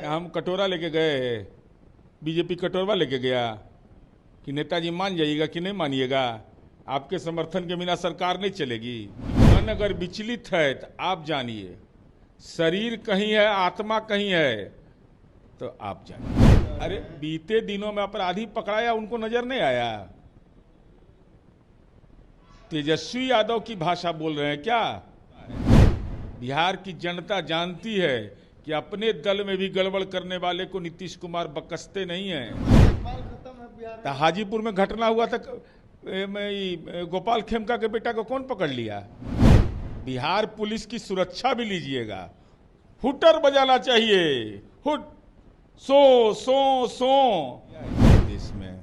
हम कटोरा लेके गए, बीजेपी कटोरा लेके गया कि नेताजी मान जाइएगा कि नहीं मानिएगा, आपके समर्थन के बिना सरकार नहीं चलेगी। मन अगर विचलित है तो आप जानिए, शरीर कहीं है आत्मा कहीं है तो आप जानिए। अरे बीते दिनों में अपराधी पकड़ाया, उनको नजर नहीं आया? तेजस्वी यादव की भाषा बोल रहे हैं क्या? बिहार की जनता जानती है कि अपने दल में भी गड़बड़ करने वाले को नीतीश कुमार बकसते नहीं हैं। तो हाजीपुर में घटना हुआ था, गोपाल खेमका के बेटा को कौन पकड़ लिया? बिहार पुलिस की सुरक्षा भी लीजिएगा। हुटर बजाना चाहिए, हुट सो सो सो। देश में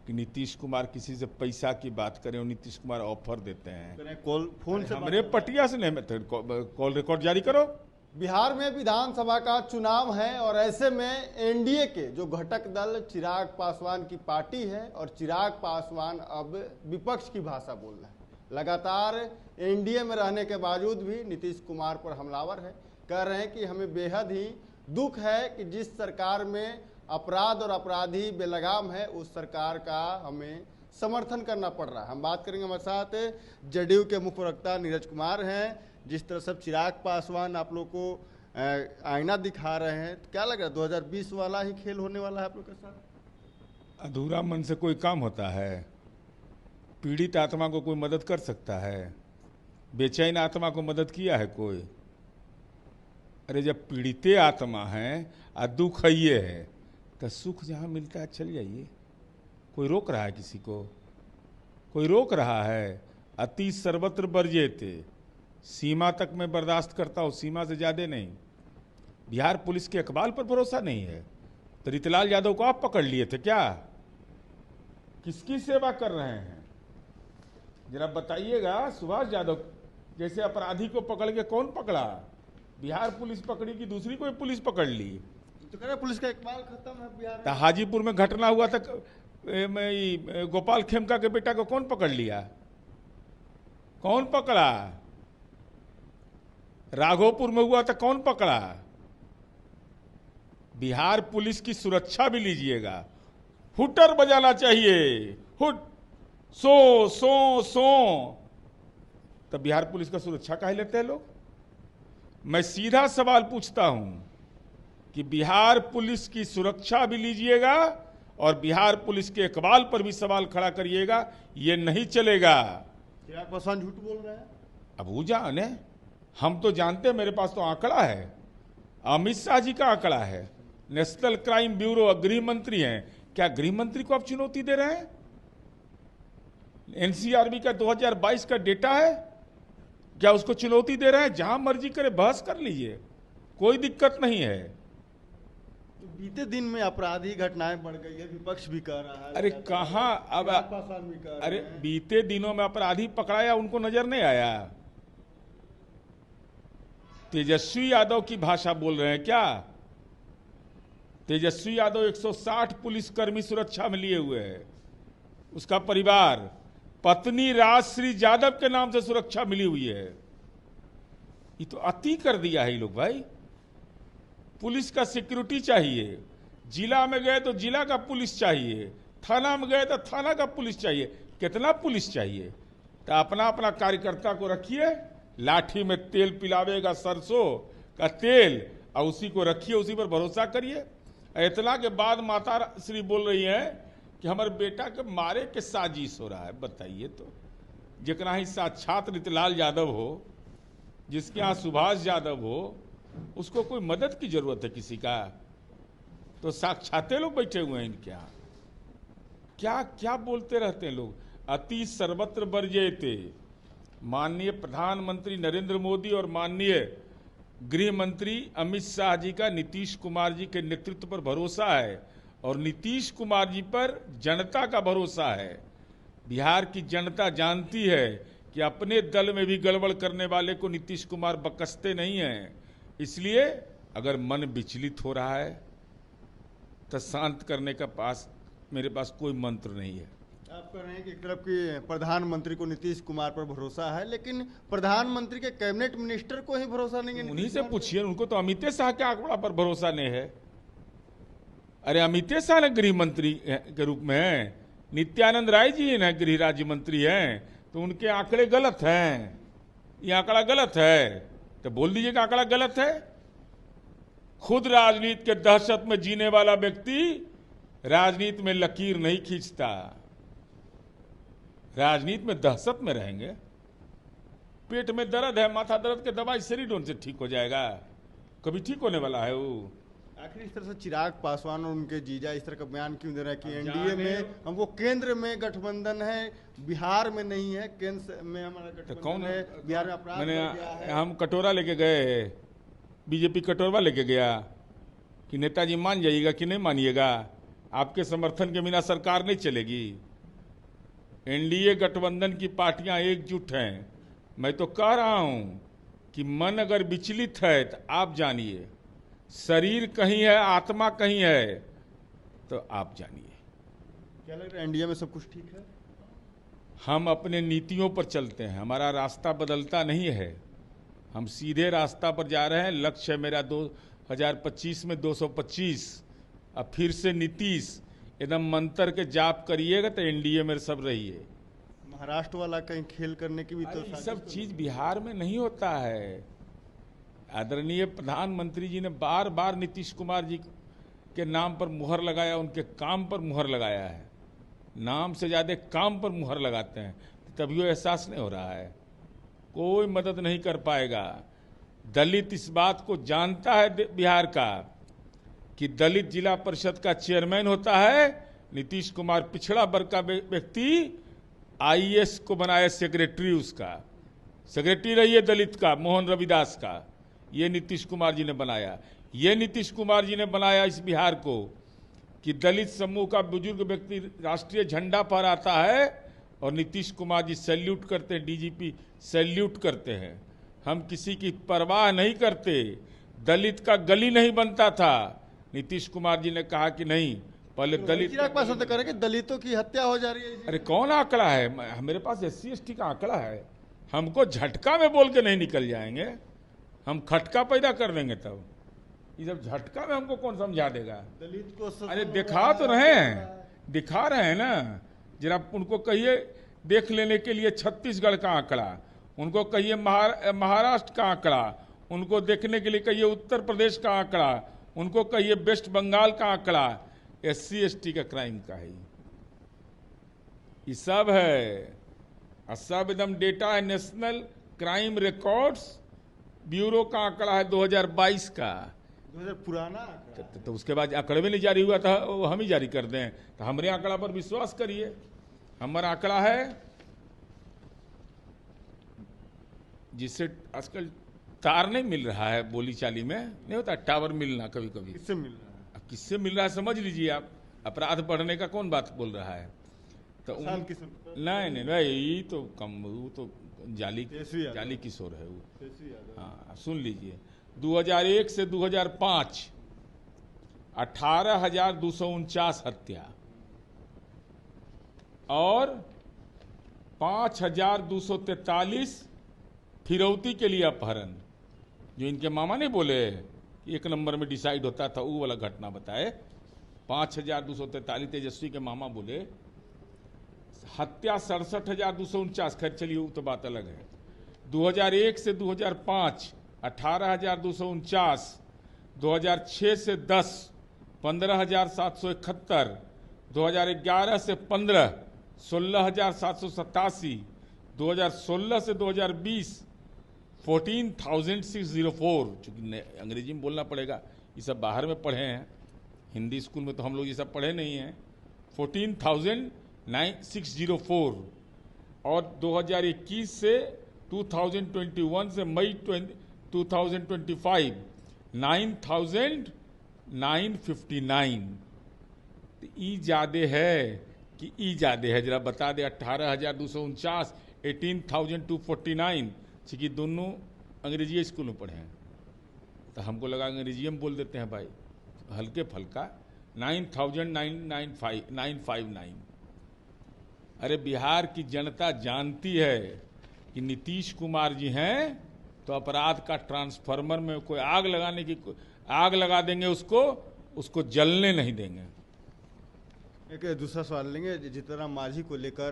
कि नीतीश कुमार किसी से पैसा की बात करें और नीतीश कुमार ऑफर देते हैं, कॉल फोन से हमरे पटिया से नहीं, कॉल रिकॉर्ड जारी करो। बिहार में विधानसभा का चुनाव है और ऐसे में एनडीए के जो घटक दल चिराग पासवान की पार्टी है और चिराग पासवान अब विपक्ष की भाषा बोल रहा है। लगातार एनडीए में रहने के बावजूद भी नीतीश कुमार पर हमलावर है। कह रहे हैं कि हमें बेहद ही दुख है कि जिस सरकार में अपराध और अपराधी बेलगाम है उस सरकार का हमें समर्थन करना पड़ रहा है। हम बात करेंगे, हमारे साथ जदयू के मुख्य प्रवक्ता नीरज कुमार हैं। जिस तरह से चिराग पासवान आप लोग को आईना दिखा रहे हैं, तो क्या लग रहा है 2020 वाला ही खेल होने वाला है आप लोग के साथ? अधूरा मन से कोई काम होता है? पीड़ित आत्मा को कोई मदद कर सकता है? बेचैन आत्मा को मदद किया है कोई? अरे जब पीड़ित आत्मा है और दुख है ये है तो सुख जहाँ मिलता है चल जाइए। कोई रोक रहा है किसी को? कोई रोक रहा है? अति सर्वत्र बरजेते, सीमा तक मैं बर्दाश्त करता हूँ, सीमा से ज़्यादा नहीं। बिहार पुलिस के इकबाल पर भरोसा नहीं है तो रीतिलाल यादव को आप पकड़ लिए थे क्या? किसकी सेवा कर रहे हैं जरा बताइएगा। सुभाष यादव जैसे अपराधी को पकड़ के कौन पकड़ा? बिहार पुलिस पकड़ी कि दूसरी कोई पुलिस पकड़ ली? तो कह रहे पुलिस का इकबाल खत्म है बिहार तो हाजीपुर में घटना हुआ था, गोपाल खेमका के बेटा को कौन पकड़ लिया? कौन पकड़ा? राघोपुर में हुआ था, कौन पकड़ा? बिहार पुलिस की सुरक्षा भी लीजिएगा। हुटर बजाना चाहिए, हुट सो सो सो। तब बिहार पुलिस का सुरक्षा काहे लेते हैं लोग? मैं सीधा सवाल पूछता हूं कि बिहार पुलिस की सुरक्षा भी लीजिएगा और बिहार पुलिस के इकबाल पर भी सवाल खड़ा करिएगा। ये नहीं चलेगा। चिराग पासवान झूठ बोल रहे हैं। अब वो जाने, हम तो जानते हैं, मेरे पास तो आंकड़ा है, अमित शाह जी का आंकड़ा है, नेशनल क्राइम ब्यूरो, गृह मंत्री हैं। क्या गृह मंत्री को आप चुनौती दे रहे हैं? एनसीआरबी का 2022 का डेटा है, क्या उसको चुनौती दे रहे हैं? जहां मर्जी करे बहस कर लीजिए, कोई दिक्कत नहीं है। तो बीते दिन में अपराधी घटनाएं बढ़ गई है, विपक्ष भी कह रहा है। अरे कहां अब, पासवान भी कह रहे अरे हैं। बीते दिनों में अपराधी पकड़ाया, उनको नजर नहीं आया? तेजस्वी यादव की भाषा बोल रहे हैं क्या? तेजस्वी यादव 160 पुलिसकर्मी सुरक्षा में लिए हुए है, उसका परिवार, पत्नी राजश्री यादव के नाम से सुरक्षा मिली हुई है। ये तो अति कर दिया है ये लोग भाई। पुलिस का सिक्योरिटी चाहिए, जिला में गए तो जिला का पुलिस चाहिए, थाना में गए तो थाना का पुलिस चाहिए। कितना पुलिस चाहिए? तो अपना अपना कार्यकर्ता को रखिए, लाठी में तेल पिलावेगा सरसों का तेल, और उसी को रखिए, उसी पर भरोसा करिए। इतना के बाद माता श्री बोल रही है कि हमारे बेटा के मारे के साजिश हो रहा है। बताइए तो, जितना ही साक्षात रीतिलाल यादव हो, जिसके यहाँ सुभाष यादव हो, उसको कोई मदद की जरूरत है किसी का? तो साक्षाते लोग बैठे हुए हैं इनके यहाँ। क्या क्या बोलते रहते हैं लोग? अति सर्वत्र बरजेते। माननीय प्रधानमंत्री नरेंद्र मोदी और माननीय गृह मंत्री अमित शाह जी का नीतीश कुमार जी के नेतृत्व पर भरोसा है और नीतीश कुमार जी पर जनता का भरोसा है। बिहार की जनता जानती है कि अपने दल में भी गड़बड़ करने वाले को नीतीश कुमार बकसते नहीं हैं। इसलिए अगर मन विचलित हो रहा है तो शांत करने का मेरे पास कोई मंत्र नहीं है। आप कह रहे हैं कि एक तरफ की प्रधानमंत्री को नीतीश कुमार पर भरोसा है, लेकिन प्रधानमंत्री के कैबिनेट मिनिस्टर को ही भरोसा नहीं है। उन्हीं से पूछिए, उनको तो अमित शाह के आंकड़ा पर भरोसा नहीं है। अरे अमित शाह ने गृह मंत्री के रूप में हैं, नित्यानंद राय जी ने गृह राज्य मंत्री हैं, तो उनके आंकड़े गलत हैं। ये आंकड़ा गलत है तो बोल दीजिए कि आंकड़ा गलत है। खुद राजनीति के दहशत में जीने वाला व्यक्ति राजनीति में लकीर नहीं खींचता। राजनीति में दहशत में रहेंगे। पेट में दर्द है, माथा दर्द के दवाई शरीर से ठीक हो जाएगा, कभी ठीक होने वाला है वो। आखिर इस तरह से चिराग पासवान और उनके जीजा इस तरह का बयान क्यों दे रहे हैं कि एनडीए में हमको केंद्र में गठबंधन है, बिहार में नहीं है, केंद्र में हमारा तो गठबंधन कौन है, बिहार में अपराध मैंने बढ़ गया है। हम कटोरा लेके गए, बीजेपी कटोरा लेके गया कि नेताजी मान जाइएगा कि नहीं मानिएगा, आपके समर्थन के बिना सरकार नहीं चलेगी। एनडीए गठबंधन की पार्टियां एकजुट हैं। मैं तो कह रहा हूं कि मन अगर विचलित है तो आप जानिए, शरीर कहीं है आत्मा कहीं है, तो आप जानिए। क्या लग रहा है एनडीए में सब कुछ ठीक है? हम अपने नीतियों पर चलते हैं, हमारा रास्ता बदलता नहीं है, हम सीधे रास्ता पर जा रहे हैं। लक्ष्य है मेरा 2025 में 225। अब फिर से नीतीश एकदम मंत्र के जाप करिएगा तो एनडीए में सब रहिए। महाराष्ट्र वाला कहीं खेल करने की भी तो ये सब चीज बिहार में नहीं होता है। आदरणीय प्रधानमंत्री जी ने बार बार नीतीश कुमार जी के नाम पर मुहर लगाया, उनके काम पर मुहर लगाया है। नाम से ज्यादा काम पर मुहर लगाते हैं, तभी वो एहसास नहीं हो रहा है। कोई मदद नहीं कर पाएगा। दलित इस बात को जानता है बिहार का कि दलित जिला परिषद का चेयरमैन होता है नीतीश कुमार, पिछड़ा वर्ग का व्यक्ति आईएएस को बनाया सेक्रेटरी, उसका सेक्रेटरी रहिए दलित का, मोहन रविदास का, ये नीतीश कुमार जी ने बनाया। ये नीतीश कुमार जी ने बनाया इस बिहार को कि दलित समूह का बुजुर्ग व्यक्ति राष्ट्रीय झंडा फहराता है और नीतीश कुमार जी सैल्यूट करते हैं, डीजीपी सैल्यूट करते हैं। हम किसी की परवाह नहीं करते। दलित का गली नहीं बनता था, नीतीश कुमार जी ने कहा कि नहीं, पहले दलित। चिराग पासवान तो कह रहे हैं कि दलितों की हत्या हो जा रही है। अरे कौन आंकड़ा है? मेरे पास SC/ST का आंकड़ा है। हमको झटका में बोल के नहीं निकल जाएंगे, हम खटका पैदा कर देंगे। तब ये जब झटका में हमको कौन समझा देगा? दलित को अरे दिखा तो रहे हैं, दिखा रहे हैं ना। जरा उनको कहिए देख लेने के लिए छत्तीसगढ़ का आंकड़ा, उनको कहिए महाराष्ट्र का आंकड़ा, उनको देखने के लिए कहिए उत्तर प्रदेश का आंकड़ा, उनको कहिए वेस्ट बंगाल का आंकड़ा। SC/ST का क्राइम का है ये सब है, सब एकदम डेटा है। नेशनल क्राइम रिकॉर्ड्स ब्यूरो का आंकड़ा है 2022 का। 2000 पुराना आंकड़ा। तो उसके बाद आंकड़े में नहीं जारी हुआ था, वो हम ही जारी कर दें। तो हमारे आंकड़ा पर विश्वास करिए। हमारा आंकड़ा है जिससे आजकल तार नहीं मिल रहा है, बोली चाली में नहीं होता टावर मिलना कभी कभी। किससे मिल रहा है? अब किससे मिल रहा है समझ लीजिए आप। अपराध बढ़ने का कौन बात बोल रहा है? तो नहीं, ये तो कम, वो तो जाली किशोर है वो। हाँ सुन लीजिए, 2001 से 2005 18,249 हत्या और 5,243 फिरौती के लिए अपहरण। जो इनके मामा नहीं बोले कि 1 नंबर में डिसाइड होता था, वो वाला घटना बताए। 5,243 तेजस्वी के मामा बोले। हत्या 67,249। खैर चलिए वो तो बात अलग है। 2001 से 2005 18,249, 2006 से 10 15,771, 2011 से 15 16,787, 2016 से 2020 14,604। चूंकि अंग्रेजी में बोलना पड़ेगा, ये सब बाहर में पढ़े हैं, हिंदी स्कूल में तो हम लोग ये सब पढ़े नहीं हैं। 14,604 और 2021 से 2021 से मई 2025 9,959। तो ई ज्यादा है कि ई ज्यादा है? जरा बता दे। 18,249, 18,249, क्योंकि दोनों अंग्रेजी स्कूल में पढ़े हैं, तो हमको लगा अंग्रेजी में बोल देते हैं भाई, हल्के फल्का। 9,959। अरे बिहार की जनता जानती है कि नीतीश कुमार जी हैं तो अपराध का ट्रांसफार्मर में कोई आग लगा देंगे, उसको जलने नहीं देंगे। एक दूसरा सवाल लेंगे। जीतनराम मांझी को लेकर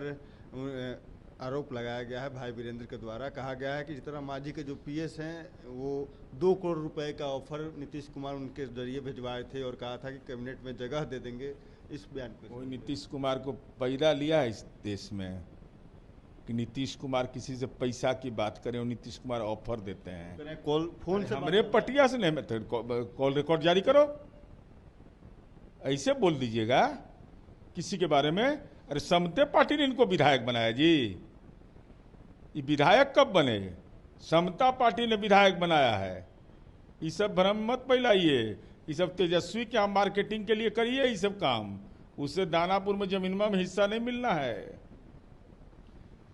आरोप लगाया गया है भाई वीरेंद्र के द्वारा। कहा गया है कि जीतनराम मांझी के जो पीएस हैं वो 2 करोड़ रुपए का ऑफर नीतीश कुमार उनके जरिए भिजवाए थे और कहा था कि कैबिनेट में जगह दे देंगे। इस बयान पे कोई नीतीश कुमार को पैदा लिया है इस देश में कि नीतीश कुमार किसी से पैसा की बात करें और नीतीश कुमार ऑफर देते हैं? कॉल फोन से हमरे पटिया से नहीं, कॉल रिकॉर्ड जारी करो, ऐसे बोल दीजिएगा किसी के बारे में। अरे समते पार्टी ने इनको विधायक बनाया जी। ये विधायक कब बने? समता पार्टी ने विधायक बनाया है। ये सब भ्रम मत फैलाइए। ये सब तेजस्वी के आप मार्केटिंग के लिए करिए ये सब काम, उससे दानापुर में जमीनमा में हिस्सा नहीं मिलना है।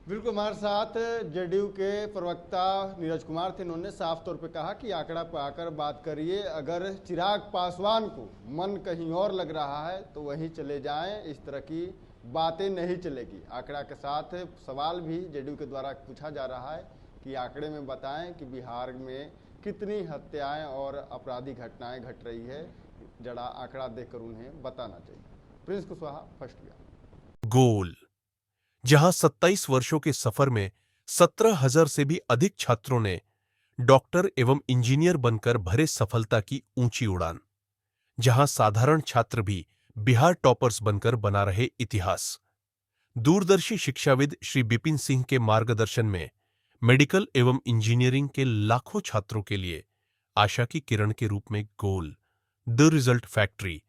बिल्कुल हमारे साथ जेडीयू के प्रवक्ता नीरज कुमार थे। इन्होंने साफ तौर पे कहा कि आंकड़ा पे आकर बात करिए। अगर चिराग पासवान को मन कहीं और लग रहा है तो वहीं चले जाएं, इस तरह की बातें नहीं चलेगी। आंकड़ा के साथ सवाल भी जेडीयू के द्वारा पूछा जा रहा है कि आंकड़े में बताएं कि बिहार में कितनी हत्याएं और आपराधिक घटनाएं घट रही है। जरा आंकड़ा देखकर उन्हें बताना चाहिए। Prince Kushwaha, first year. Goal, जहां 27 वर्षों के सफर में 17,000 से भी अधिक छात्रों ने डॉक्टर एवं इंजीनियर बनकर भरे सफलता की ऊंची उड़ान, जहां साधारण छात्र भी बिहार टॉपर्स बनकर बना रहे इतिहास। दूरदर्शी शिक्षाविद श्री बिपिन सिंह के मार्गदर्शन में मेडिकल एवं इंजीनियरिंग के लाखों छात्रों के लिए आशा की किरण के रूप में गोल, द रिजल्ट फैक्ट्री